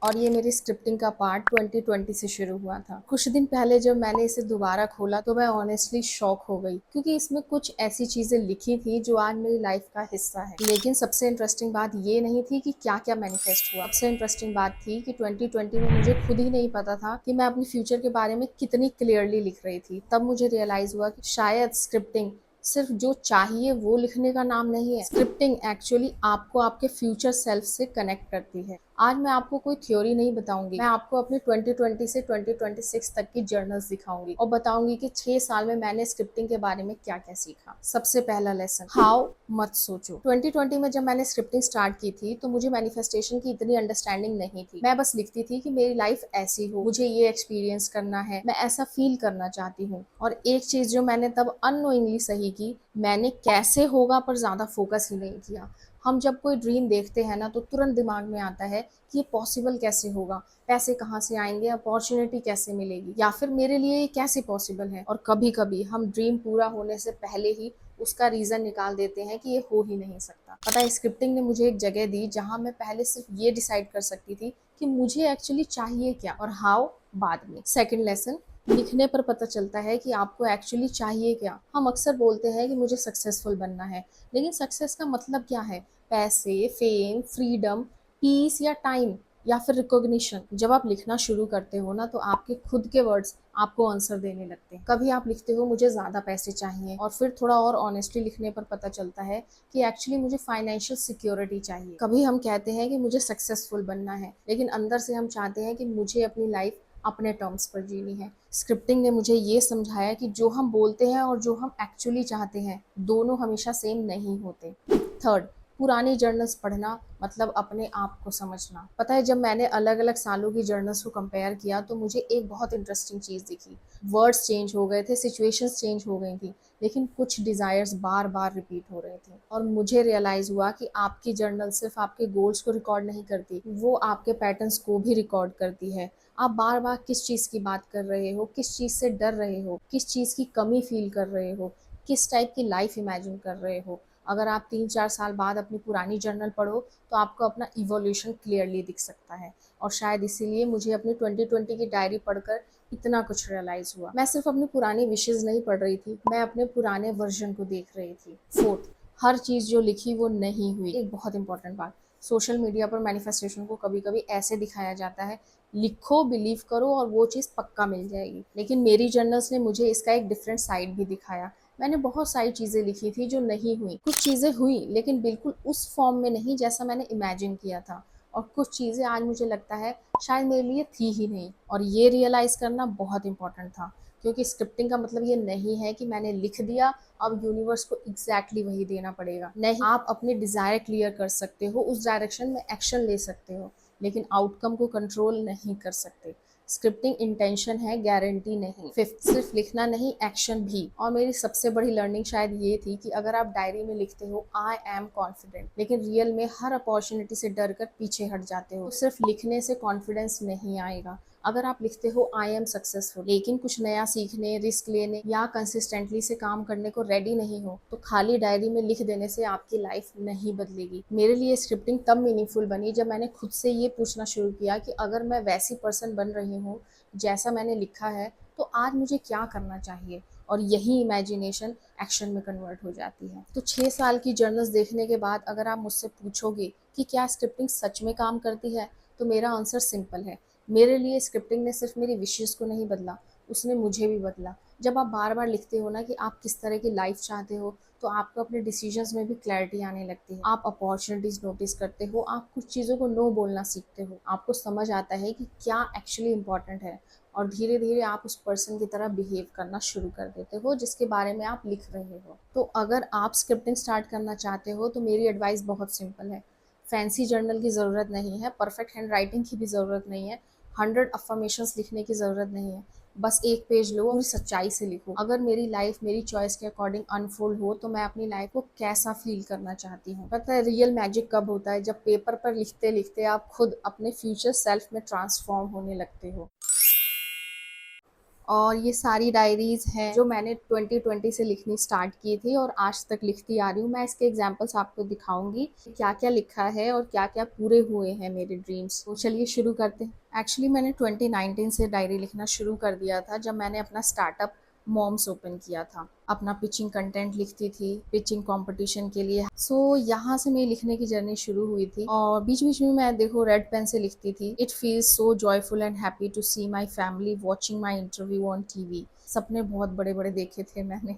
और ये मेरी स्क्रिप्टिंग का पार्ट 2020 से शुरू हुआ था। कुछ दिन पहले जब मैंने इसे दोबारा खोला तो मैं ऑनेस्टली शॉक हो गई, क्योंकि इसमें कुछ ऐसी चीजें लिखी थी जो आज मेरी लाइफ का हिस्सा है। लेकिन सबसे इंटरेस्टिंग बात ये नहीं थी कि क्या क्या मैनिफेस्ट हुआ। सबसे इंटरेस्टिंग बात थी कि 2020 में मुझे खुद ही नहीं पता था कि मैं अपनी फ्यूचर के बारे में कितनी क्लियरली लिख रही थी। तब मुझे रियलाइज हुआ कि शायद स्क्रिप्टिंग सिर्फ जो चाहिए वो लिखने का नाम नहीं है। स्क्रिप्टिंग एक्चुअली आपको आपके फ्यूचर सेल्फ से कनेक्ट करती है। आज मैं आपको कोई थ्योरी नहीं बताऊंगी, मैं आपको अपने 2020 से 2026 तक की जर्नल्स दिखाऊंगी और बताऊंगी कि 6 साल में मैंने स्क्रिप्टिंग के बारे में क्या क्या सीखा। सबसे पहला लेसन, हाउ मत सोचो। 2020 में जब मैंने स्क्रिप्टिंग स्टार्ट की थी तो मुझे मैनिफेस्टेशन की इतनी अंडरस्टैंडिंग नहीं थी। मैं बस लिखती थी कि मेरी लाइफ ऐसी हो, मुझे ये एक्सपीरियंस करना है, मैं ऐसा फील करना चाहती हूँ। और एक चीज जो मैंने तब अननोइंगली सही की, मैंने कैसे होगा पर ज्यादा फोकस ही नहीं किया। हम जब कोई ड्रीम देखते हैं ना तो तुरंत दिमाग में आता है कि ये पॉसिबल कैसे होगा, पैसे कहाँ से आएंगे, अपॉर्चुनिटी कैसे मिलेगी, या फिर मेरे लिए ये कैसे पॉसिबल है। और कभी कभी हम ड्रीम पूरा होने से पहले ही उसका रीजन निकाल देते हैं कि ये हो ही नहीं सकता। पता है, स्क्रिप्टिंग ने मुझे एक जगह दी जहां मैं पहले सिर्फ ये डिसाइड कर सकती थी कि मुझे एक्चुअली चाहिए क्या, और हाउ बाद में। सेकंड लेसन, लिखने पर पता चलता है कि आपको एक्चुअली चाहिए क्या। हम अक्सर बोलते हैं कि मुझे सक्सेसफुल बनना है, लेकिन सक्सेस का मतलब क्या है? पैसे, फेम, फ्रीडम, पीस या टाइम, या फिर रिकॉग्निशन? जब आप लिखना शुरू करते हो ना तो आपके खुद के वर्ड्स आपको आंसर देने लगते हैं। कभी आप लिखते हो मुझे ज्यादा पैसे चाहिए, और फिर थोड़ा और ऑनेस्टली लिखने पर पता चलता है कि एक्चुअली मुझे फाइनेंशियल सिक्योरिटी चाहिए। कभी हम कहते हैं कि मुझे सक्सेसफुल बनना है, लेकिन अंदर से हम चाहते हैं कि मुझे अपनी लाइफ अपने टर्म्स पर जीनी है। स्क्रिप्टिंग ने मुझे ये समझाया कि जो हम बोलते हैं और जो हम एक्चुअली चाहते हैं दोनों हमेशा सेम नहीं होते। थर्ड, पुरानी जर्नल्स पढ़ना मतलब अपने आप को समझना। पता है, जब मैंने अलग अलग सालों की जर्नल्स को कंपेयर किया तो मुझे एक बहुत इंटरेस्टिंग चीज दिखी। वर्ड्स चेंज हो गए थे, सिचुएशंस चेंज हो गई थी, लेकिन कुछ डिजायर्स बार बार रिपीट हो रहे थे। और मुझे रियलाइज हुआ कि आपकी जर्नल सिर्फ आपके गोल्स को रिकॉर्ड नहीं करती, वो आपके पैटर्न्स को भी रिकॉर्ड करती है। आप बार बार किस चीज की बात कर रहे हो, किस चीज से डर रहे हो, किस चीज की कमी फील कर रहे हो, किस टाइप की लाइफ इमेजिन कर रहे हो। अगर आप 3-4 साल बाद अपनी पुरानी जर्नल पढ़ो तो आपको अपना इवोल्यूशन क्लियरली दिख सकता है। और शायद इसीलिए मुझे अपनी 2020 की डायरी पढ़कर इतना कुछ रियलाइज हुआ। मैं सिर्फ अपनी पुरानी विशेष नहीं पढ़ रही थी, मैं अपने पुराने वर्जन को देख रही थी। फोर्थ, हर चीज जो लिखी वो नहीं हुई। एक बहुत इंपॉर्टेंट बात, सोशल मीडिया पर मैनिफेस्टेशन को कभी कभी ऐसे दिखाया जाता है, लिखो, बिलीव करो और वो चीज़ पक्का मिल जाएगी। लेकिन मेरी जर्नल्स ने मुझे इसका एक डिफरेंट साइड भी दिखाया। मैंने बहुत सारी चीज़ें लिखी थी जो नहीं हुई, कुछ चीज़ें हुई लेकिन बिल्कुल उस फॉर्म में नहीं जैसा मैंने इमेजिन किया था, और कुछ चीज़ें आज मुझे लगता है शायद मेरे लिए थी ही नहीं। और ये रियलाइज़ करना बहुत इंपॉर्टेंट था, क्योंकि स्क्रिप्टिंग का मतलब ये नहीं है कि मैंने लिख दिया अब यूनिवर्स को एग्जैक्टली वही देना पड़ेगा। नहीं, आप अपने डिजायर क्लियर कर सकते हो, उस डायरेक्शन में एक्शन ले सकते हो, लेकिन आउटकम को कंट्रोल नहीं कर सकते। स्क्रिप्टिंग इंटेंशन है, गारंटी नहीं। फिफ्थ, सिर्फ लिखना नहीं, एक्शन भी। और मेरी सबसे बड़ी लर्निंग शायद ये थी कि अगर आप डायरी में लिखते हो आई एम कॉन्फिडेंट, लेकिन रियल में हर अपॉर्चुनिटी से डर कर पीछे हट जाते हो, तो सिर्फ लिखने से कॉन्फिडेंस नहीं आएगा। अगर आप लिखते हो आई एम सक्सेसफुल, लेकिन कुछ नया सीखने, रिस्क लेने या कंसिस्टेंटली से काम करने को रेडी नहीं हो, तो खाली डायरी में लिख देने से आपकी लाइफ नहीं बदलेगी। मेरे लिए स्क्रिप्टिंग तब मीनिंगफुल बनी जब मैंने खुद से ये पूछना शुरू किया कि अगर मैं वैसी पर्सन बन रही हूँ जैसा मैंने लिखा है, तो आज मुझे क्या करना चाहिए। और यही इमेजिनेशन एक्शन में कन्वर्ट हो जाती है। तो 6 साल की जर्नल्स देखने के बाद अगर आप मुझसे पूछोगे कि क्या स्क्रिप्टिंग सच में काम करती है, तो मेरा आंसर सिंपल है। मेरे लिए स्क्रिप्टिंग ने सिर्फ मेरी विशेष को नहीं बदला, उसने मुझे भी बदला। जब आप बार बार लिखते हो ना कि आप किस तरह की लाइफ चाहते हो, तो आपको अपने डिसीजंस में भी क्लैरिटी आने लगती है। आप अपॉर्चुनिटीज नोटिस करते हो, आप कुछ चीज़ों को नो बोलना सीखते हो, आपको समझ आता है कि क्या एक्चुअली इम्पोर्टेंट है, और धीरे धीरे आप उस पर्सन की तरह बिहेव करना शुरू कर देते हो जिसके बारे में आप लिख रहे हो। तो अगर आप स्क्रिप्टिंग स्टार्ट करना चाहते हो तो मेरी एडवाइस बहुत सिंपल है। फैंसी जर्नल की ज़रूरत नहीं है, परफेक्ट हैंड राइटिंग की भी ज़रूरत नहीं है, 100 अफर्मेशंस लिखने की ज़रूरत नहीं है। बस एक पेज लो और सच्चाई से लिखो, अगर मेरी लाइफ मेरी चॉइस के अकॉर्डिंग अनफोल्ड हो तो मैं अपनी लाइफ को कैसा फील करना चाहती हूँ। पता है रियल मैजिक कब होता है? जब पेपर पर लिखते लिखते आप खुद अपने फ्यूचर सेल्फ में ट्रांसफॉर्म होने लगते हो। और ये सारी डायरीज हैं जो मैंने 2020 से लिखनी स्टार्ट की थी और आज तक लिखती आ रही हूँ। मैं इसके एग्जांपल्स आपको दिखाऊंगी क्या क्या लिखा है और क्या क्या पूरे हुए हैं मेरे ड्रीम्स। तो चलिए शुरू करते हैं। एक्चुअली मैंने 2019 से डायरी लिखना शुरू कर दिया था जब मैंने अपना स्टार्टअप मॉम्स ओपन किया था। अपना पिचिंग कंटेंट लिखती थी पिचिंग कंपटीशन के लिए। यहाँ से मेरी लिखने की जर्नी शुरू हुई थी और बीच बीच में मैं देखो रेड पेन से लिखती थी। It feels so joyful and happy to see my family watching my interview on TV. सपने बहुत बड़े बड़े देखे थे मैंने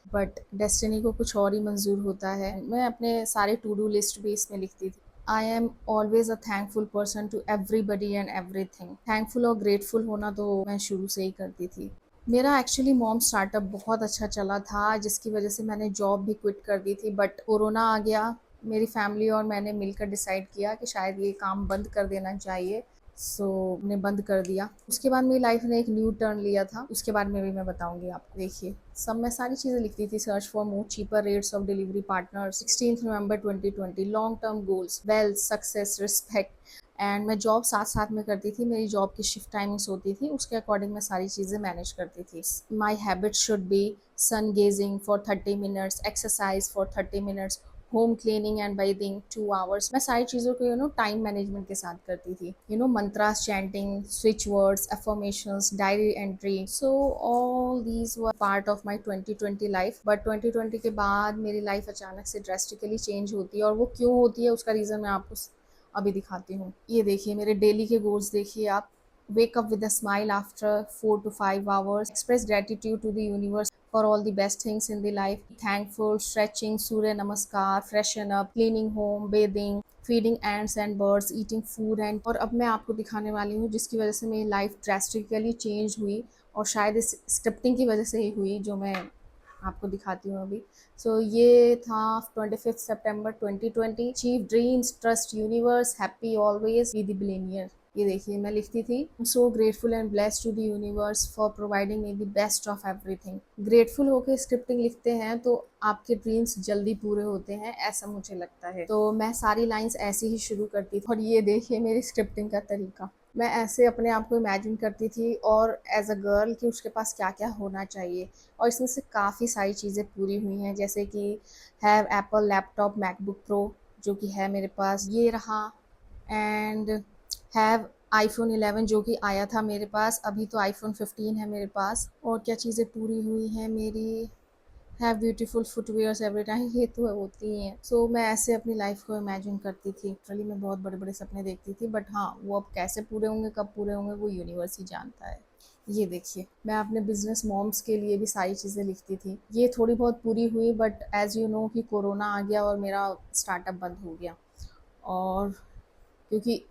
बट डेस्टिनी को कुछ और ही मंजूर होता है। मैं अपने सारे टू डू लिस्ट भी इसमें लिखती थी। I am always a thankful person to everybody and everything. Thankful और ग्रेटफुल होना तो मैं शुरू से ही करती थी। मेरा एक्चुअली मॉम स्टार्टअप बहुत अच्छा चला था जिसकी वजह से मैंने जॉब भी क्विट कर दी थी बट कोरोना आ गया। मेरी फैमिली और मैंने मिलकर डिसाइड किया कि शायद ये काम बंद कर देना चाहिए। ने बंद कर दिया। उसके बाद मेरी लाइफ ने एक न्यू टर्न लिया था। उसके बारे में भी मैं बताऊंगी आपको। देखिए सब मैं सारी चीज़ें लिखती थी। Search for more cheaper rates of delivery partner 16 November 2020 long term goals wealth success respect. And मैं जॉब साथ साथ में करती थी। मेरी जॉब की शिफ्ट टाइमिंग्स होती थी उसके अकॉर्डिंग मैं सारी चीज़ें मैनेज करती थी। My habit should be sun gazing for 30 minutes exercise for 30 minutes home cleaning and bathing 2 hours. मैं सारी चीज़ों को टाइम मैनेजमेंट के साथ करती थी। Mantras chanting switch words affirmations diary entry. So all these were part of my 2020 life. But 2020 के बाद मेरी लाइफ अचानक से ड्रेस्टिकली चेंज होती है और वो क्यों होती है उसका रीज़न मैं आपको अभी दिखाती हूँ। ये देखिए मेरे डेली के गोल्स देखिए आप। Wake up with a smile after 4 to 5 hours. Express gratitude to the universe for all the best things in the life. Thankful, stretching, Surya Namaskar, freshen up, cleaning home, bathing, feeding ends and birds eating food and. और अब मैं आपको दिखाने वाली हूँ जिसकी वजह से मेरी लाइफ ड्रेस्टिकली चेंज हुई और शायद इस स्क्रिप्टिंग की वजह से ही हुई जो मैं आपको दिखाती हूँ अभी। ये था 25 सितंबर 2020। Achieve dreams trust universe happy always be the billionaire. ये देखिए मैं लिखती थी so grateful and blessed to the universe for providing me the best of everything. Grateful होकर स्क्रिप्टिंग लिखते हैं तो आपके ड्रीम्स जल्दी पूरे होते हैं ऐसा मुझे लगता है। तो मैं सारी लाइंस ऐसे ही शुरू करती थी और ये देखिए मेरी स्क्रिप्टिंग का तरीका। मैं ऐसे अपने आप को इमेजिन करती थी और एज अ गर्ल कि उसके पास क्या क्या होना चाहिए और इसमें से काफ़ी सारी चीज़ें पूरी हुई हैं जैसे कि have Apple laptop MacBook pro जो कि है मेरे पास ये रहा। एंड हैव आईफोन 11 जो कि आया था मेरे पास। अभी तो आईफोन 15 है मेरे पास। और क्या चीज़ें पूरी हुई हैं मेरी। Have beautiful footwears every time ये तो होती ही हैं। मैं ऐसे अपनी लाइफ को इमेजिन करती थी। लिटरली मैं बहुत बड़े बड़े सपने देखती थी बट हाँ वो अब कैसे पूरे होंगे कब पूरे होंगे वो यूनिवर्स ही जानता है। ये देखिए मैं अपने बिजनेस मॉम्स के लिए भी सारी चीज़ें लिखती थी। ये थोड़ी बहुत पूरी हुई बट एज यू नो कि कोरोना आ गया और मेरा स्टार्टअप बंद हो गया। और क्योंकि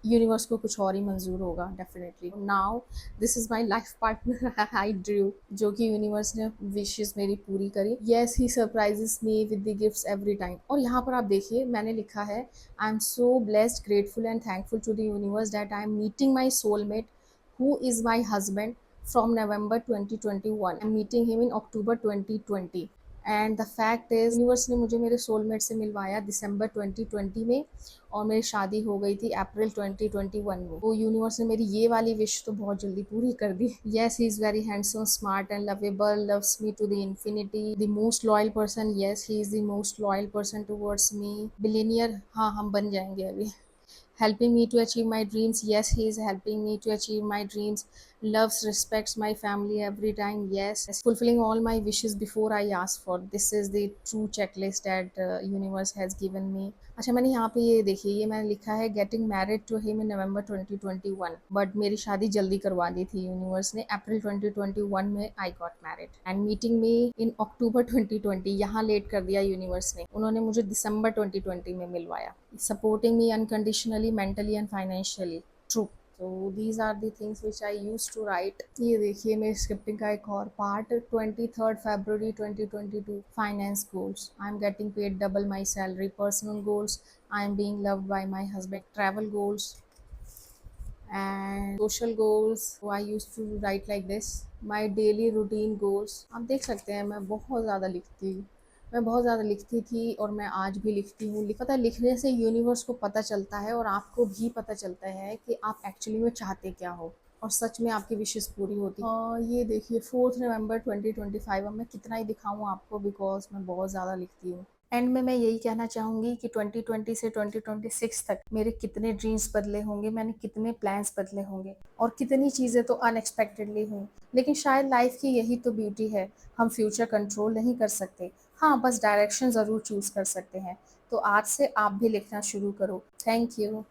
यूनिवर्स को कुछ और ही मंजूर होगा definitely. Now this is my life partner I drew जो कि यूनिवर्स ने विशेस मेरी पूरी करी। Yes he surprises me with the gifts every time. और यहाँ पर आप देखिए मैंने लिखा है I am so blessed grateful and thankful to the universe that I am meeting my soulmate who is my husband from November 2021. I'm meeting him in October 2020. And the fact is universe ने मुझे मेरे soulmate से मिलवाया दिसंबर 2020 में और मेरी शादी हो गई थी अप्रैल 2021 में। वो यूनिवर्स ने मेरी ये वाली विश तो बहुत जल्दी पूरी कर दी। Yes he is very handsome smart and lovable loves me to the infinity the most loyal person. Yes he is the most loyal person towards me. Billionaire हाँ हम बन जाएंगे अभी। Helping me to achieve my dreams. Yes, he is helping me to achieve my dreams. Loves, respects my family every time. Yes, fulfilling all my wishes before I ask for. This is the true checklist that universe has given me. अच्छा मैंने यहाँ पे ये देखिए ये मैंने लिखा है getting married to him in November 2021 but मेरी शादी जल्दी करवा दी थी यूनिवर्स ने। अप्रैल 2021 में I got married and meeting me in October 2020 यहाँ लेट कर दिया यूनिवर्स ने। उन्होंने मुझे दिसंबर 2020 में मिलवाया। Supporting me unconditionally mentally and financially true. So these are the things which I used to write. ये देखिए मेरी स्क्रिप्टिंग का एक और part 23 February 2022 finance goals. I am getting paid double my salary. Personal goals I am being loved by my husband. Travel goals and social goals I use to write like this. My daily routine goals आप देख सकते हैं मैं बहुत ज़्यादा लिखती हूँ। मैं बहुत ज़्यादा लिखती थी और मैं आज भी लिखती हूँ। पता है लिखने से यूनिवर्स को पता चलता है और आपको भी पता चलता है कि आप एक्चुअली में चाहते क्या हो। और सच में आपकी विशेस पूरी होती। ये देखिए 4 नवंबर 2025। अब मैं कितना ही दिखाऊँ आपको, बिकॉज़ मैं बहुत ज़्यादा लिखती हूँ। एंड में मैं यही कहना चाहूँगी कि 2020 से 2026 तक मेरे कितने ड्रीम्स बदले होंगे, मैंने कितने प्लान्स बदले होंगे और कितनी चीज़ें तो अनएक्सपेक्टेडली हुई। लेकिन शायद लाइफ़ की यही तो ब्यूटी है, हम फ्यूचर कंट्रोल नहीं कर सकते। हाँ, बस डायरेक्शन ज़रूर चूज़ कर सकते हैं। तो आज से आप भी लिखना शुरू करो। Thank you.